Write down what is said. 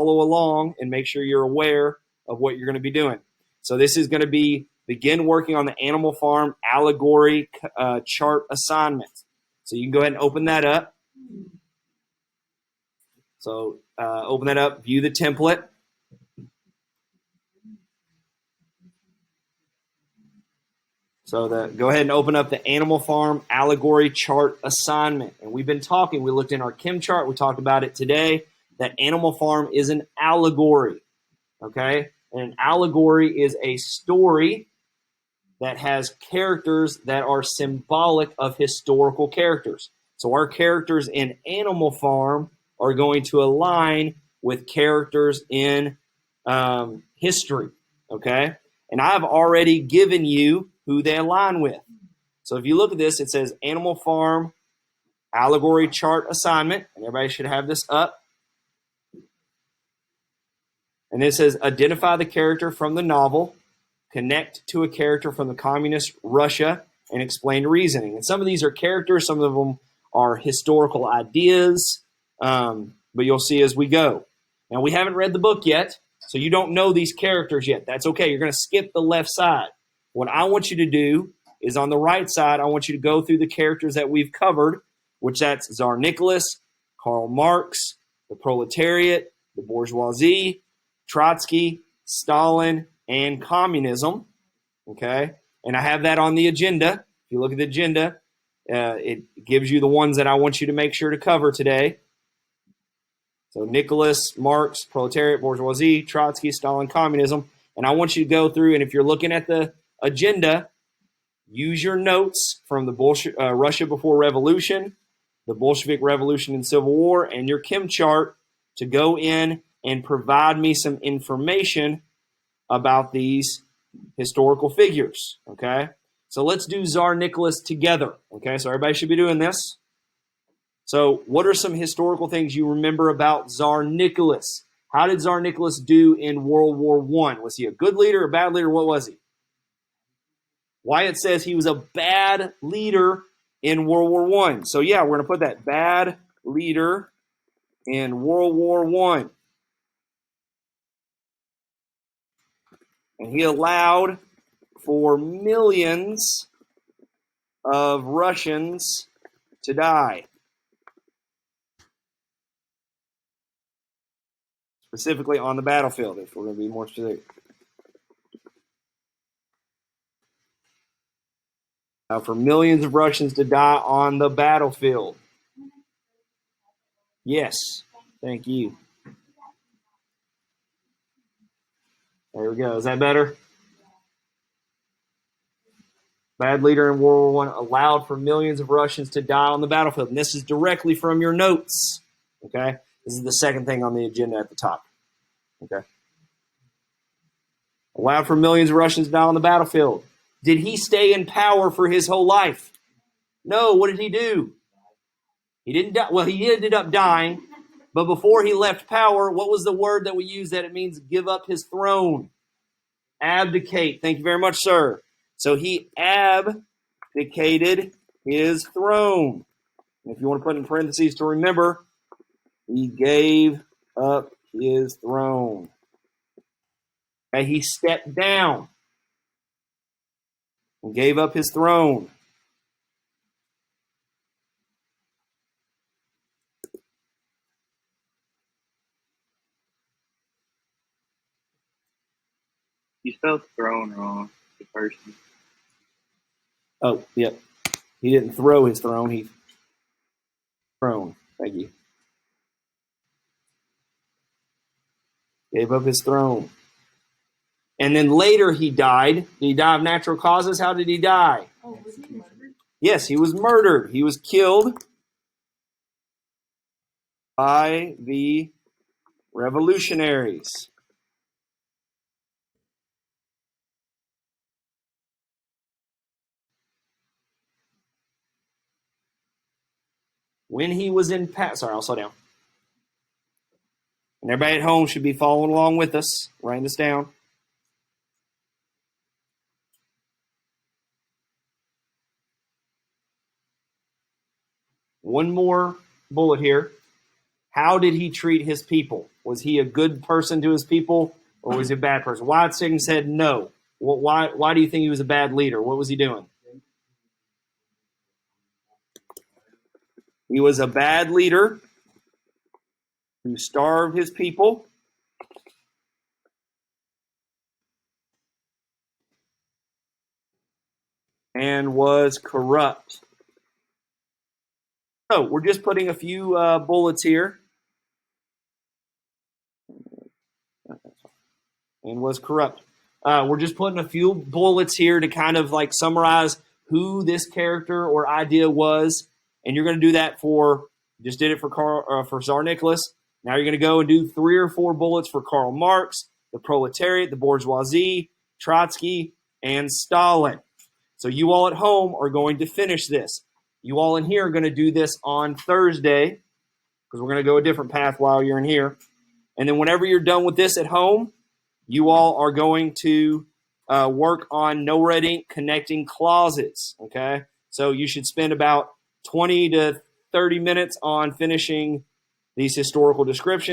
follow along and make sure you're aware of what you're going to be doing. So this is going to be begin working on the Animal Farm allegory chart assignment. So you can go ahead and open that up. So open that up, view the template. So go ahead and open up the Animal Farm allegory chart assignment. And we've been talking, we looked in our chem chart, we talked about it today, that Animal Farm is an allegory, okay? And an allegory is a story that has characters that are symbolic of historical characters. So our characters in Animal Farm are going to align with characters in history, okay? And I've already given you who they align with. So if you look at this, it says Animal Farm allegory chart assignment, and everybody should have this up. And it says identify the character from the novel, connect to a character from the communist Russia, and explain reasoning. And some of these are characters, some of them are historical ideas, but you'll see as we go. Now, we haven't read the book yet, so you don't know these characters yet. That's okay. You're going to skip the left side. What I want you to do is on the right side, I want you to go through the characters that we've covered, which that's Tsar Nicholas, Karl Marx, the proletariat, the bourgeoisie, Trotsky, Stalin, and communism, okay? And I have that on the agenda. If you look at the agenda, it gives you the ones that I want you to make sure to cover today. So Nicholas, Marx, proletariat, bourgeoisie, Trotsky, Stalin, communism. And I want you to go through, and if you're looking at the agenda, use your notes from the Russia Before Revolution, the Bolshevik Revolution and Civil War, and your chem chart to go in and provide me some information about these historical figures, okay? So let's do Tsar Nicholas together, okay? So everybody should be doing this. So what are some historical things you remember about Tsar Nicholas? How did Tsar Nicholas do in World War I? Was he a good leader, a bad leader? What was he? Wyatt says he was a bad leader in World War I. So yeah, we're going to put that bad leader in World War I. And he allowed for millions of Russians to die. Specifically on the battlefield, if we're going to be more specific. For millions of Russians to die on the battlefield. Yes, thank you. There we go. Is that better? Bad leader in World War I allowed for millions of Russians to die on the battlefield. And this is directly from your notes. Okay? This is the second thing on the agenda at the top. Okay? Allowed for millions of Russians to die on the battlefield. Did he stay in power for his whole life? No. What did he do? He didn't die. Well, he ended up dying. But before he left power, what was the word that we use that it means give up his throne? Abdicate. Thank you very much, sir. So he abdicated his throne. And if you want to put in parentheses to remember, he gave up his throne. And he stepped down and gave up his throne. You spelled throne wrong, the person. Oh, yep. He didn't throw his throne. He throne. Thank you. Gave up his throne. And then later he died. Did he die of natural causes? How did he die? Oh, was he murdered? Yes, he was murdered. He was killed by the revolutionaries. When he was in sorry, I'll slow down. And everybody at home should be following along with us, writing this down. One more bullet here. How did he treat his people? Was he a good person to his people, or was he a bad person? Weizsäcker said no. Why do you think he was a bad leader? What was he doing? He was a bad leader who starved his people. And was corrupt. So we're just putting a few bullets here. And was corrupt. We're just putting a few bullets here to kind of like summarize who this character or idea was. And you're going to do that just did it for Tsar Nicholas. Now you're going to go and do 3 or 4 bullets for Karl Marx, the proletariat, the bourgeoisie, Trotsky, and Stalin. So you all at home are going to finish this. You all in here are going to do this on Thursday because we're going to go a different path while you're in here. And then whenever you're done with this at home, you all are going to work on No Red Ink connecting clauses, okay? So you should spend about 20 to 30 minutes on finishing these historical descriptions.